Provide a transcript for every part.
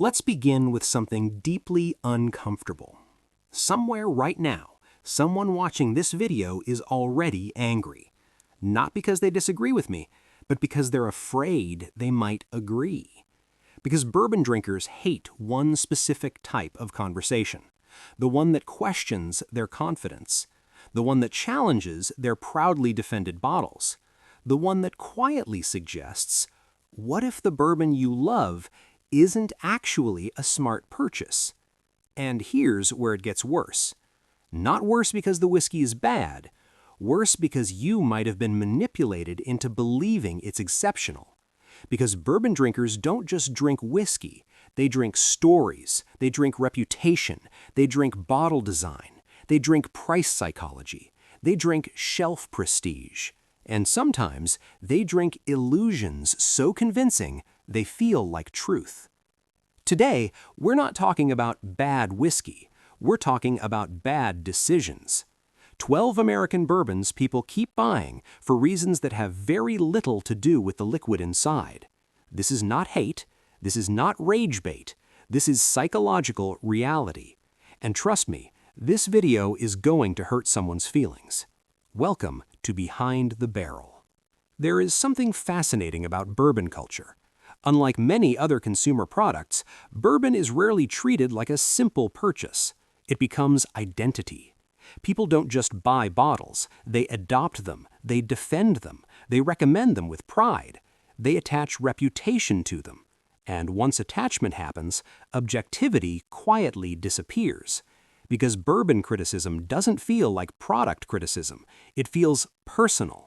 Let's begin with something deeply uncomfortable. Somewhere right now, someone watching this video is already angry. Not because they disagree with me, but because they're afraid they might agree. Because bourbon drinkers hate one specific type of conversation, the one that questions their confidence, the one that challenges their proudly defended bottles, the one that quietly suggests, what if the bourbon you love isn't actually a smart purchase? And here's where it gets worse. Not worse because the whiskey is bad, worse because you might have been manipulated into believing it's exceptional. Because bourbon drinkers don't just drink whiskey, they drink stories, they drink reputation, they drink bottle design, they drink price psychology, they drink shelf prestige, and sometimes they drink illusions so convincing they feel like truth. Today, we're not talking about bad whiskey, we're talking about bad decisions. 12 American bourbons people keep buying for reasons that have very little to do with the liquid inside. This is not hate, this is not rage bait, this is psychological reality. And trust me, this video is going to hurt someone's feelings. Welcome to Behind the Barrel. There is something fascinating about bourbon culture. Unlike many other consumer products, bourbon is rarely treated like a simple purchase. It becomes identity. People don't just buy bottles, they adopt them, they defend them, they recommend them with pride. They attach reputation to them. And once attachment happens, objectivity quietly disappears. Because bourbon criticism doesn't feel like product criticism, it feels personal.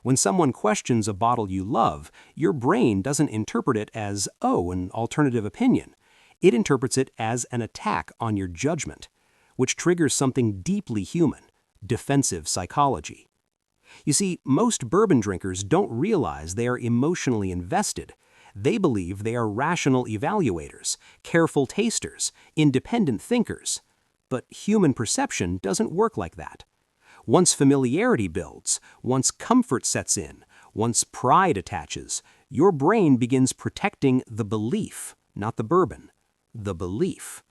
When someone questions a bottle you love, your brain doesn't interpret it as, oh, an alternative opinion. It interprets it as an attack on your judgment, which triggers something deeply human, defensive psychology. You see, most bourbon drinkers don't realize they are emotionally invested. They believe they are rational evaluators, careful tasters, independent thinkers. But human perception doesn't work like that. Once familiarity builds, once comfort sets in, once pride attaches, your brain begins protecting the belief, not the bourbon, the belief.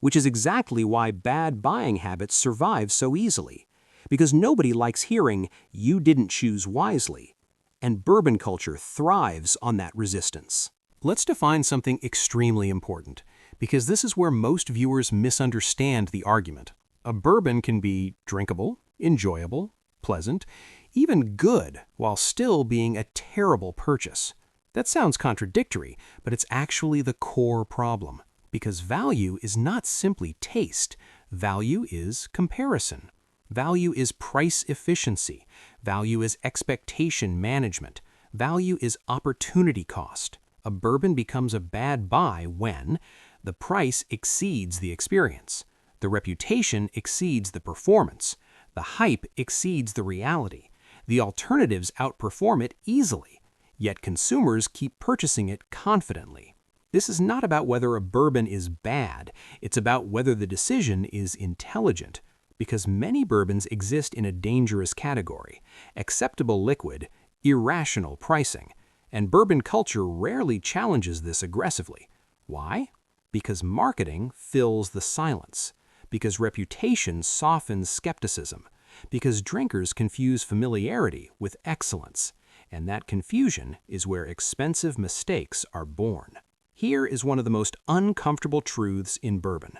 Which is exactly why bad buying habits survive so easily. Because nobody likes hearing, you didn't choose wisely. And bourbon culture thrives on that resistance. Let's define something extremely important, because this is where most viewers misunderstand the argument. A bourbon can be drinkable, enjoyable, pleasant, even good, while still being a terrible purchase. That sounds contradictory, but it's actually the core problem. Because value is not simply taste. Value is comparison. Value is price efficiency. Value is expectation management. Value is opportunity cost. A bourbon becomes a bad buy when the price exceeds the experience, the reputation exceeds the performance, the hype exceeds the reality, the alternatives outperform it easily, yet consumers keep purchasing it confidently. This is not about whether a bourbon is bad, it's about whether the decision is intelligent, because many bourbons exist in a dangerous category: acceptable liquid, irrational pricing, and bourbon culture rarely challenges this aggressively. Why? Because marketing fills the silence, because reputation softens skepticism, because drinkers confuse familiarity with excellence, and that confusion is where expensive mistakes are born. Here is one of the most uncomfortable truths in bourbon.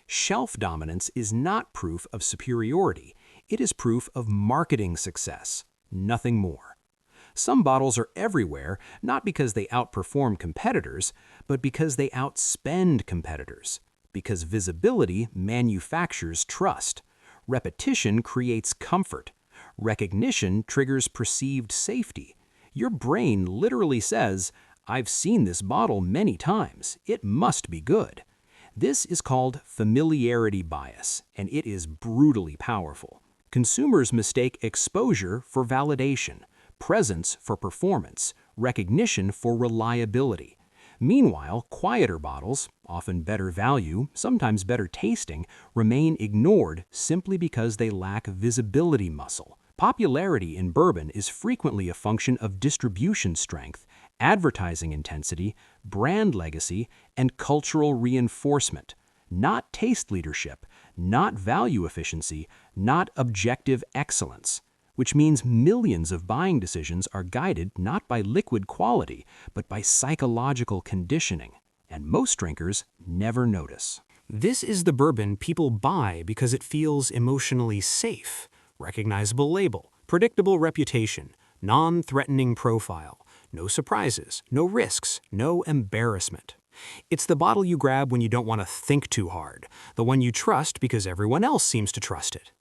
Shelf dominance is not proof of superiority. It is proof of marketing success, nothing more. Some bottles are everywhere, not because they outperform competitors, but because they outspend competitors. Because visibility manufactures trust. Repetition creates comfort. Recognition triggers perceived safety. Your brain literally says, I've seen this bottle many times. It must be good. This is called familiarity bias, and it is brutally powerful. Consumers mistake exposure for validation, presence for performance, recognition for reliability. Meanwhile, quieter bottles, often better value, sometimes better tasting, remain ignored simply because they lack visibility muscle. Popularity in bourbon is frequently a function of distribution strength, advertising intensity, brand legacy, and cultural reinforcement. Not taste leadership, not value efficiency, not objective excellence. Which means millions of buying decisions are guided not by liquid quality, but by psychological conditioning. And most drinkers never notice. This is the bourbon people buy because it feels emotionally safe. Recognizable label, predictable reputation, non-threatening profile, no surprises, no risks, no embarrassment. It's the bottle you grab when you don't want to think too hard, the one you trust because everyone else seems to trust it.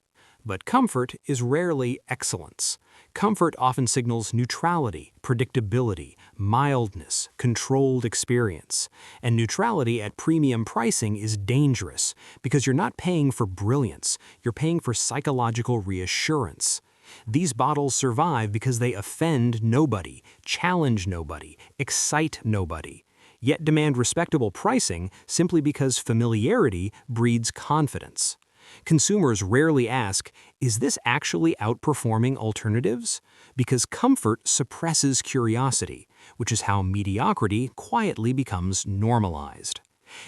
But comfort is rarely excellence. Comfort often signals neutrality, predictability, mildness, controlled experience. And neutrality at premium pricing is dangerous because you're not paying for brilliance, you're paying for psychological reassurance. These bottles survive because they offend nobody, challenge nobody, excite nobody, yet demand respectable pricing simply because familiarity breeds confidence. Consumers rarely ask, is this actually outperforming alternatives? Because comfort suppresses curiosity, which is how mediocrity quietly becomes normalized.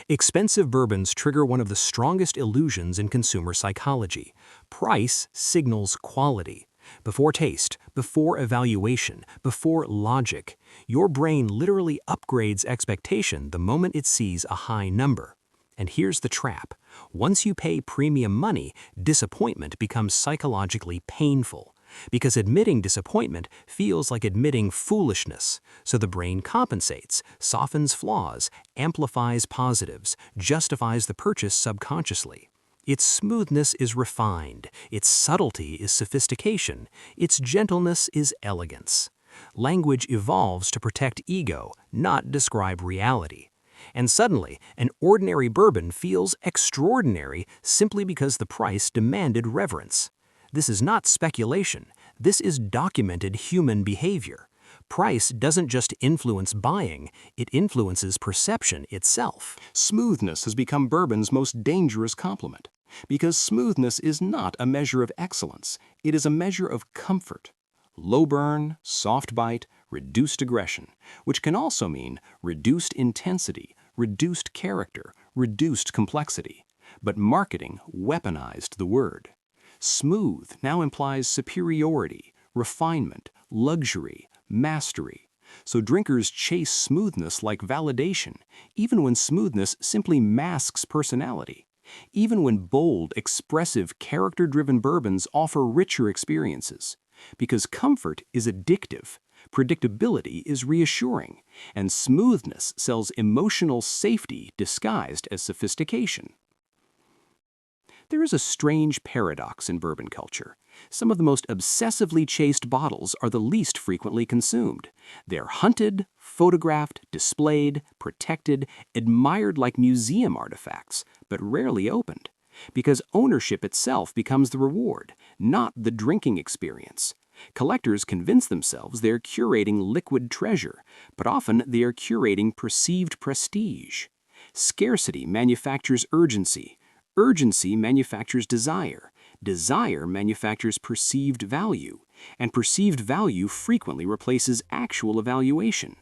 Expensive bourbons trigger one of the strongest illusions in consumer psychology. Price signals quality. Before taste, before evaluation, before logic, your brain literally upgrades expectation the moment it sees a high number. And here's the trap. Once you pay premium money, disappointment becomes psychologically painful. Because admitting disappointment feels like admitting foolishness, so the brain compensates, softens flaws, amplifies positives, justifies the purchase subconsciously. Its smoothness is refined, its subtlety is sophistication, its gentleness is elegance. Language evolves to protect ego, not describe reality. And suddenly, an ordinary bourbon feels extraordinary simply because the price demanded reverence. This is not speculation. This is documented human behavior. Price doesn't just influence buying, it influences perception itself. Smoothness has become bourbon's most dangerous compliment, because smoothness is not a measure of excellence, it is a measure of comfort. Low burn, soft bite, reduced aggression, which can also mean reduced intensity, reduced character, reduced complexity. But marketing weaponized the word. Smooth now implies superiority, refinement, luxury, mastery. So drinkers chase smoothness like validation, even when smoothness simply masks personality. Even when bold, expressive, character-driven bourbons offer richer experiences. Because comfort is addictive, predictability is reassuring, and smoothness sells emotional safety disguised as sophistication. There is a strange paradox in bourbon culture. Some of the most obsessively chased bottles are the least frequently consumed. They're hunted, photographed, displayed, protected, admired like museum artifacts, but rarely opened. Because ownership itself becomes the reward, not the drinking experience. Collectors convince themselves they're curating liquid treasure, but often they are curating perceived prestige. Scarcity manufactures urgency. Urgency manufactures desire. Desire manufactures perceived value. And perceived value frequently replaces actual evaluation.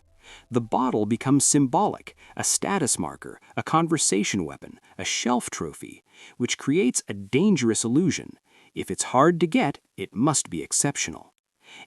The bottle becomes symbolic, a status marker, a conversation weapon, a shelf trophy, which creates a dangerous illusion. If it's hard to get, it must be exceptional.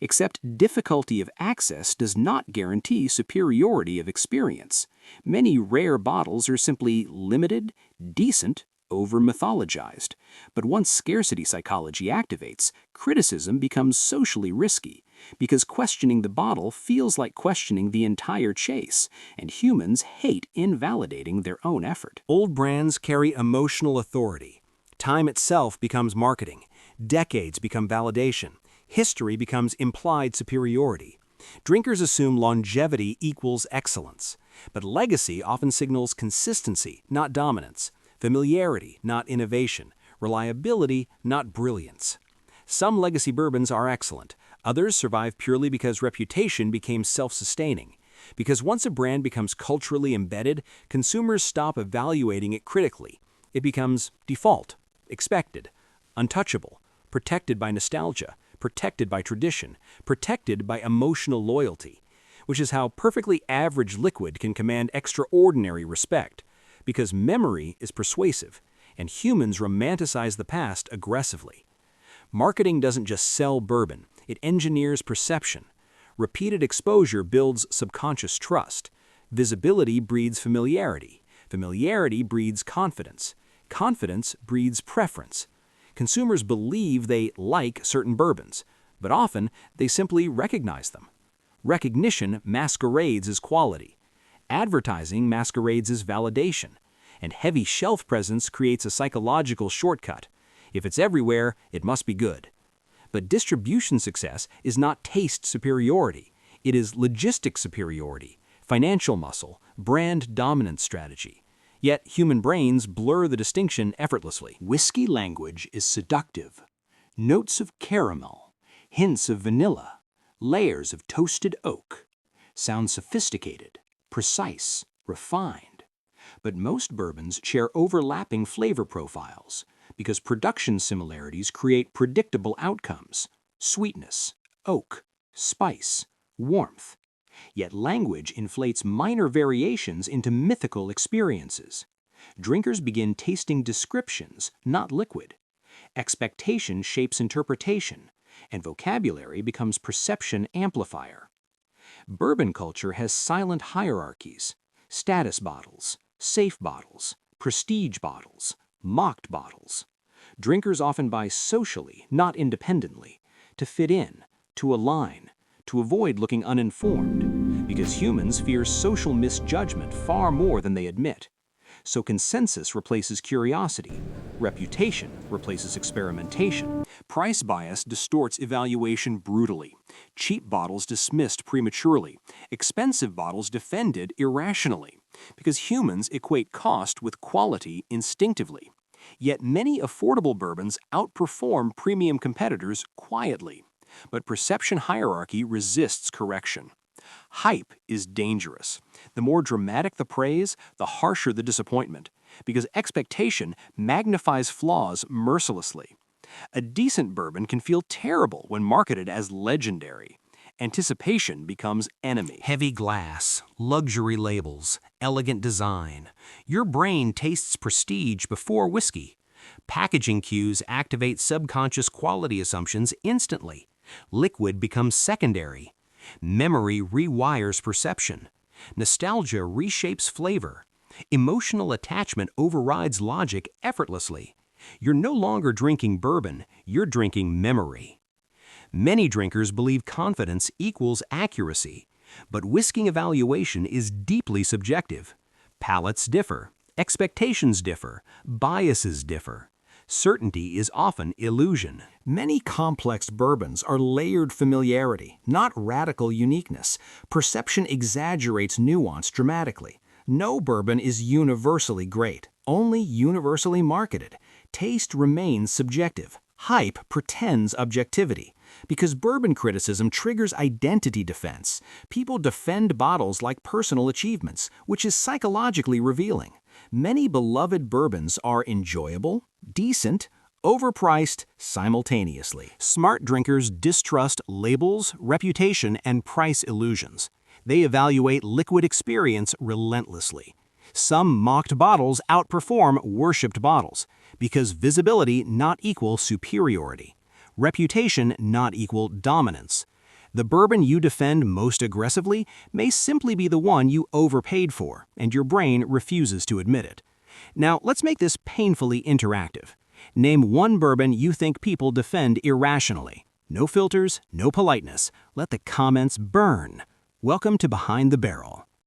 Except difficulty of access does not guarantee superiority of experience. Many rare bottles are simply limited, decent, over-mythologized. But once scarcity psychology activates, criticism becomes socially risky, because questioning the bottle feels like questioning the entire chase, and humans hate invalidating their own effort. Old brands carry emotional authority. Time itself becomes marketing. Decades become validation. History becomes implied superiority. Drinkers assume longevity equals excellence. But legacy often signals consistency, not dominance. Familiarity, not innovation. Reliability, not brilliance. Some legacy bourbons are excellent. Others survive purely because reputation became self-sustaining. Because once a brand becomes culturally embedded, consumers stop evaluating it critically. It becomes default, expected, untouchable, protected by nostalgia, protected by tradition, protected by emotional loyalty. which is how perfectly average liquid can command extraordinary respect, because memory is persuasive, and humans romanticize the past aggressively. Marketing doesn't just sell bourbon, it engineers perception. Repeated exposure builds subconscious trust. Visibility breeds familiarity. Familiarity breeds confidence. Confidence breeds preference. Consumers believe they like certain bourbons, but often they simply recognize them. Recognition masquerades as quality. Advertising masquerades as validation. And heavy shelf presence creates a psychological shortcut. If it's everywhere, it must be good. But distribution success is not taste superiority. It is logistic superiority, financial muscle, brand dominance strategy. Yet human brains blur the distinction effortlessly. Whiskey language is seductive. Notes of caramel, hints of vanilla, layers of toasted oak. Sound sophisticated, precise, refined. But most bourbons share overlapping flavor profiles because production similarities create predictable outcomes: sweetness, oak, spice, warmth. Yet language inflates minor variations into mythical experiences. Drinkers begin tasting descriptions, not liquid. Expectation shapes interpretation, and vocabulary becomes perception amplifier. Bourbon culture has silent hierarchies: status bottles, safe bottles, prestige bottles, mocked bottles. Drinkers often buy socially, not independently, to fit in, to align, to avoid looking uninformed, because humans fear social misjudgment far more than they admit. So consensus replaces curiosity, reputation replaces experimentation. Price bias distorts evaluation brutally. Cheap bottles dismissed prematurely, expensive bottles defended irrationally, because humans equate cost with quality instinctively. Yet many affordable bourbons outperform premium competitors quietly. But perception hierarchy resists correction. Hype is dangerous. The more dramatic the praise, the harsher the disappointment, because expectation magnifies flaws mercilessly. A decent bourbon can feel terrible when marketed as legendary. Anticipation becomes enemy. Heavy glass, luxury labels, elegant design. Your brain tastes prestige before whiskey. Packaging cues activate subconscious quality assumptions instantly. Liquid becomes secondary. Memory rewires perception. Nostalgia reshapes flavor. Emotional attachment overrides logic effortlessly. You're no longer drinking bourbon, you're drinking memory. Many drinkers believe confidence equals accuracy, but whiskey evaluation is deeply subjective. Palates differ, expectations differ, biases differ. Certainty is often illusion. Many complex bourbons are layered familiarity, not radical uniqueness. Perception exaggerates nuance dramatically. No bourbon is universally great, only universally marketed. Taste remains subjective. Hype pretends objectivity. Because bourbon criticism triggers identity defense. People defend bottles like personal achievements, which is psychologically revealing. Many beloved bourbons are enjoyable, decent, overpriced simultaneously. Smart drinkers distrust labels, reputation, and price illusions. They evaluate liquid experience relentlessly. Some mocked bottles outperform worshipped bottles, because visibility not equal superiority. Reputation not equal dominance. The bourbon you defend most aggressively may simply be the one you overpaid for, and your brain refuses to admit it. Now, let's make this painfully interactive. Name one bourbon you think people defend irrationally. No filters, no politeness. Let the comments burn. Welcome to Behind the Barrel.